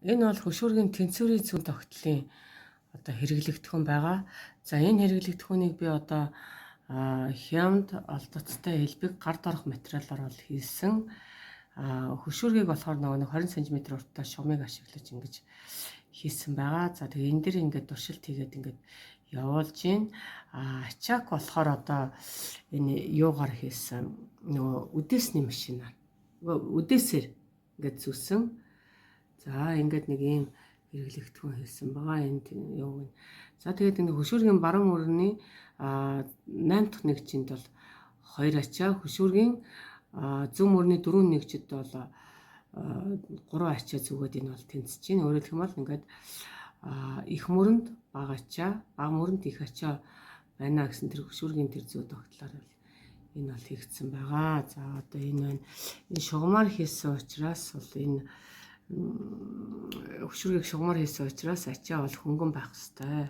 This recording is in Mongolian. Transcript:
Энэ бол хөшүүргийн тэнцвэрийн зүүн тогтлын одоо хэрэглэгдэхүүн байгаа. За энэ хэрэглэгдэхүүнийг би одоо хямд олдоцтой элбэг гард орох материалаар бол хийсэн. Хөшүүргийг болохоор нэг 20 см урттай шумыг ашиглаж ингэж хийсэн байгаа. За тэгээ энэ дэр ингээд туршилт хийгээд ингээд явуулж гин. Ачаак болохоор одоо энэ юугаар хийсэн нөгөө үдээсний машинаар. Үдээсээр ингээд зүсэн. За ингээд нэг ийм хэрэглэгдэхүүн хийсэн байгаа. Энд юу вэ? За тэгээд энэ хөшүүргийн баруун өрөөний 8 дахь нэгжинд бол 2 ачаа, хөшүүргийн зүүн мөрний 4 нэгжид бол 3 ачаа зүгээд энэ бол тэнцэж байна. Өөрөөр хэлбэл ингээд их мөрөнд бага ачаа, бага мөрөнд их ачаа байна гэсэн тэр хөшүүргийн тэр зүй тогтлоор бол энэ бол хийгдсэн байгаа. За одоо энэ байна. Энэ шугамар хийсэн учраас бол энэ хөшүүргийг шугамар хийсэн учраас ачаа бол хөнгөн байх ёстой.